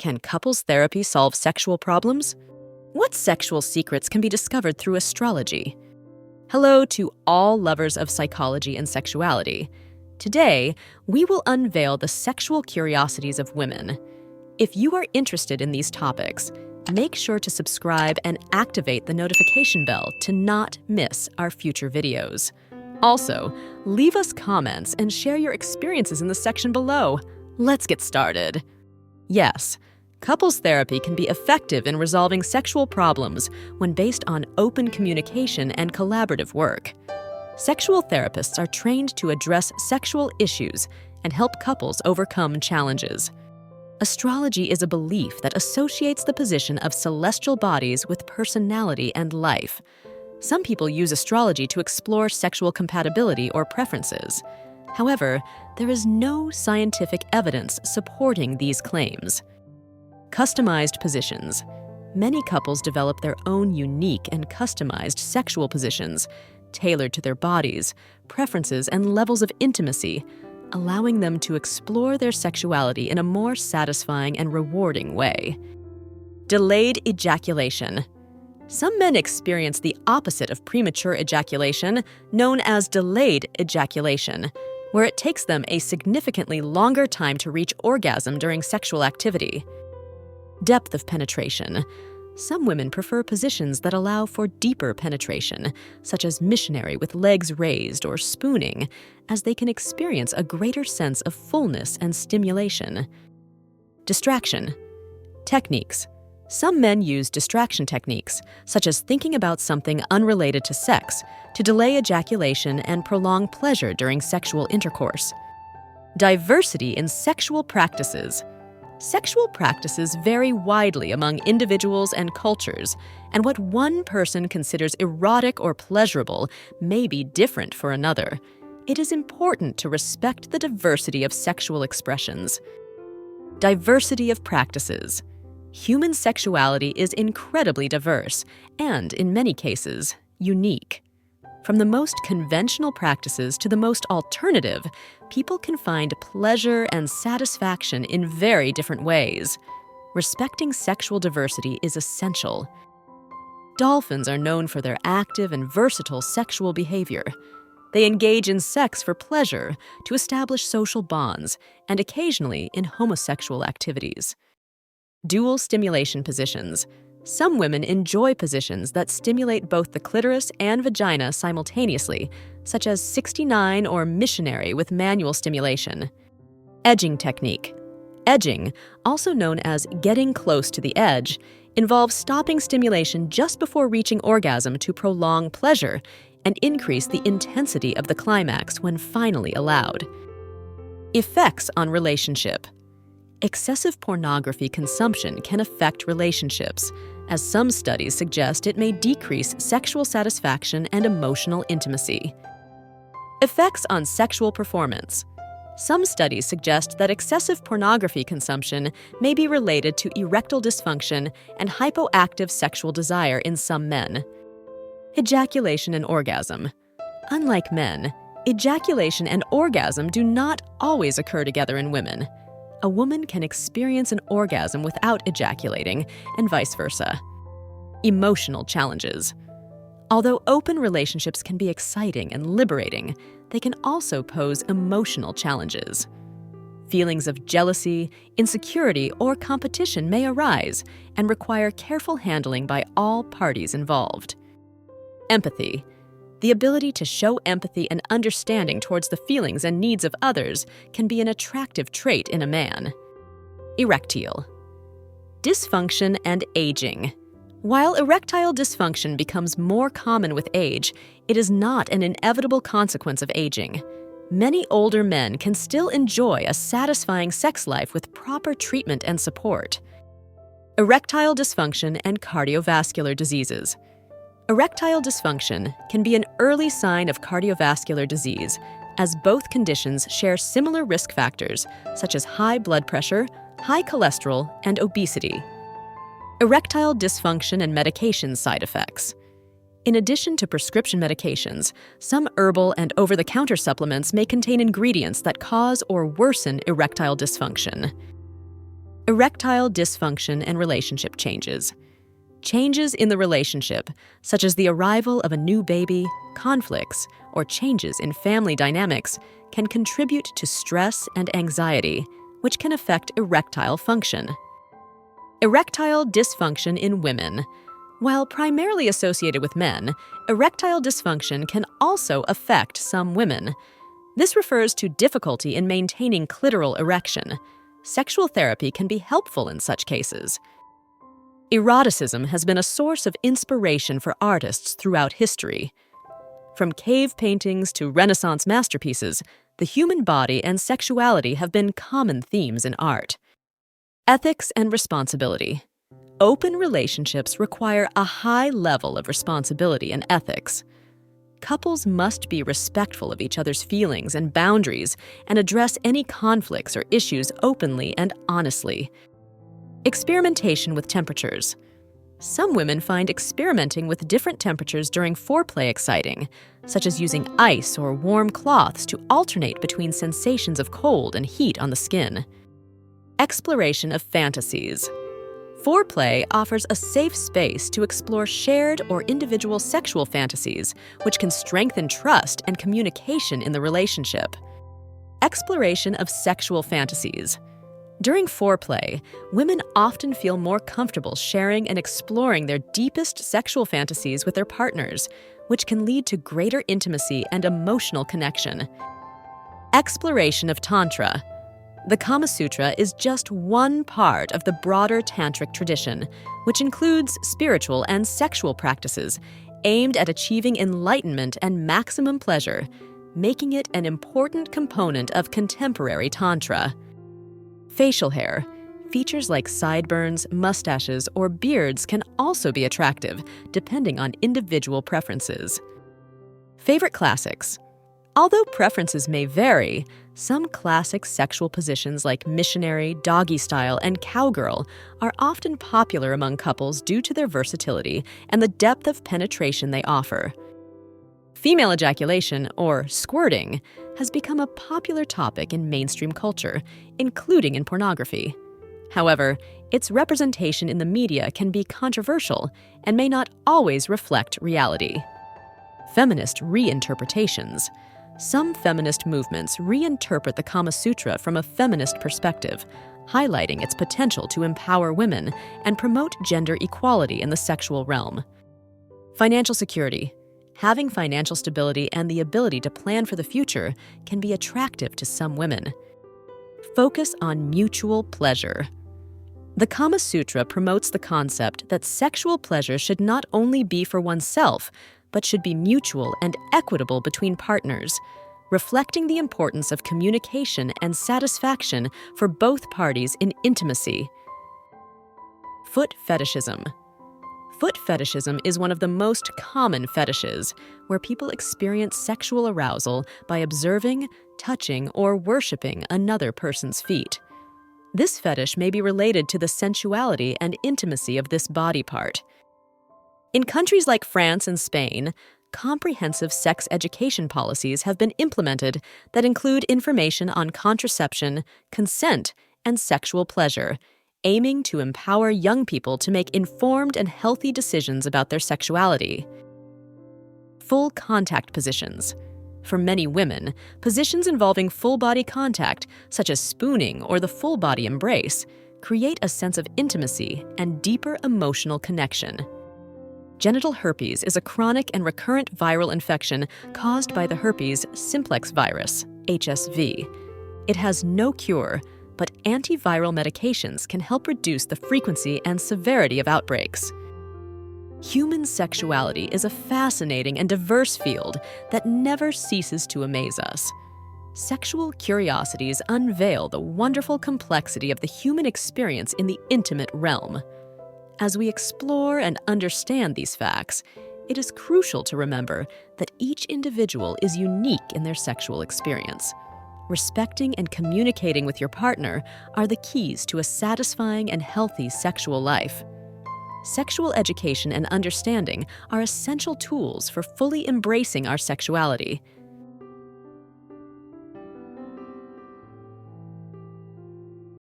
Can couples therapy solve sexual problems? What sexual secrets can be discovered through astrology? Hello to all lovers of psychology and sexuality. Today, we will unveil the sexual curiosities of women. If you are interested in these topics, make sure to subscribe and activate the notification bell to not miss our future videos. Also, leave us comments and share your experiences in the section below. Let's get started. Yes, couples therapy can be effective in resolving sexual problems when based on open communication and collaborative work. Sexual therapists are trained to address sexual issues and help couples overcome challenges. Astrology is a belief that associates the position of celestial bodies with personality and life. Some people use astrology to explore sexual compatibility or preferences. However, there is no scientific evidence supporting these claims. Customized positions. Many couples develop their own unique and customized sexual positions, tailored to their bodies, preferences, and levels of intimacy, allowing them to explore their sexuality in a more satisfying and rewarding way. Delayed ejaculation. Some men experience the opposite of premature ejaculation, known as delayed ejaculation, where it takes them a significantly longer time to reach orgasm during sexual activity. Depth of penetration. Some women prefer positions that allow for deeper penetration, such as missionary with legs raised or spooning, as they can experience a greater sense of fullness and stimulation. Distraction. Techniques. Some men use distraction techniques, such as thinking about something unrelated to sex, to delay ejaculation and prolong pleasure during sexual intercourse. Diversity in sexual practices. Sexual practices vary widely among individuals and cultures, and what one person considers erotic or pleasurable may be different for another. It is important to respect the diversity of sexual expressions. Diversity of practices. Human sexuality is incredibly diverse and, in many cases, unique. From the most conventional practices to the most alternative, people can find pleasure and satisfaction in very different ways. Respecting sexual diversity is essential. Dolphins are known for their active and versatile sexual behavior. They engage in sex for pleasure, to establish social bonds, and occasionally in homosexual activities. Dual stimulation positions. Some women enjoy positions that stimulate both the clitoris and vagina simultaneously, such as 69 or missionary with manual stimulation. Edging technique. Edging, also known as getting close to the edge, involves stopping stimulation just before reaching orgasm to prolong pleasure and increase the intensity of the climax when finally allowed. Effects on relationship. Excessive pornography consumption can affect relationships, as some studies suggest it may decrease sexual satisfaction and emotional intimacy. Effects on sexual performance. Some studies suggest that excessive pornography consumption may be related to erectile dysfunction and hypoactive sexual desire in some men. Ejaculation and orgasm. Unlike men, ejaculation and orgasm do not always occur together in women. A woman can experience an orgasm without ejaculating, and vice versa. Emotional challenges. Although open relationships can be exciting and liberating, they can also pose emotional challenges. Feelings of jealousy, insecurity, or competition may arise and require careful handling by all parties involved. Empathy. The ability to show empathy and understanding towards the feelings and needs of others can be an attractive trait in a man. Erectile. Dysfunction and aging. While erectile dysfunction becomes more common with age, it is not an inevitable consequence of aging. Many older men can still enjoy a satisfying sex life with proper treatment and support. Erectile dysfunction and cardiovascular diseases. Erectile dysfunction can be an early sign of cardiovascular disease, as both conditions share similar risk factors, such as high blood pressure, high cholesterol, and obesity. Erectile dysfunction and medication side effects. In addition to prescription medications, some herbal and over-the-counter supplements may contain ingredients that cause or worsen erectile dysfunction. Erectile dysfunction and relationship changes. Changes in the relationship, such as the arrival of a new baby, conflicts, or changes in family dynamics, can contribute to stress and anxiety, which can affect erectile function. Erectile dysfunction in women. While primarily associated with men, erectile dysfunction can also affect some women. This refers to difficulty in maintaining clitoral erection. Sexual therapy can be helpful in such cases. Eroticism has been a source of inspiration for artists throughout history. From cave paintings to Renaissance masterpieces, the human body and sexuality have been common themes in art. Ethics and responsibility. Open relationships require a high level of responsibility and ethics. Couples must be respectful of each other's feelings and boundaries and address any conflicts or issues openly and honestly. Experimentation with temperatures. Some women find experimenting with different temperatures during foreplay exciting, such as using ice or warm cloths to alternate between sensations of cold and heat on the skin. Exploration of fantasies. Foreplay offers a safe space to explore shared or individual sexual fantasies, which can strengthen trust and communication in the relationship. Exploration of sexual fantasies. During foreplay, women often feel more comfortable sharing and exploring their deepest sexual fantasies with their partners, which can lead to greater intimacy and emotional connection. Exploration of Tantra. The Kama Sutra is just one part of the broader tantric tradition, which includes spiritual and sexual practices aimed at achieving enlightenment and maximum pleasure, making it an important component of contemporary Tantra. Facial hair. Features like sideburns, mustaches, or beards can also be attractive, depending on individual preferences. Favorite classics. Although preferences may vary, some classic sexual positions like missionary, doggy style, and cowgirl are often popular among couples due to their versatility and the depth of penetration they offer. Female ejaculation, or squirting, has become a popular topic in mainstream culture, including in pornography. However, its representation in the media can be controversial and may not always reflect reality. Feminist reinterpretations. Some feminist movements reinterpret the Kama Sutra from a feminist perspective, highlighting its potential to empower women and promote gender equality in the sexual realm. Financial security. Having financial stability and the ability to plan for the future can be attractive to some women. Focus on mutual pleasure. The Kama Sutra promotes the concept that sexual pleasure should not only be for oneself, but should be mutual and equitable between partners, reflecting the importance of communication and satisfaction for both parties in intimacy. Foot fetishism. Foot fetishism is one of the most common fetishes, where people experience sexual arousal by observing, touching, or worshiping another person's feet. This fetish may be related to the sensuality and intimacy of this body part. In countries like France and Spain, comprehensive sex education policies have been implemented that include information on contraception, consent, and sexual pleasure, aiming to empower young people to make informed and healthy decisions about their sexuality. Full contact positions. For many women, positions involving full-body contact, such as spooning or the full-body embrace, create a sense of intimacy and deeper emotional connection. Genital herpes is a chronic and recurrent viral infection caused by the herpes simplex virus, HSV. It has no cure, but antiviral medications can help reduce the frequency and severity of outbreaks. Human sexuality is a fascinating and diverse field that never ceases to amaze us. Sexual curiosities unveil the wonderful complexity of the human experience in the intimate realm. As we explore and understand these facts, it is crucial to remember that each individual is unique in their sexual experience. Respecting and communicating with your partner are the keys to a satisfying and healthy sexual life. Sexual education and understanding are essential tools for fully embracing our sexuality.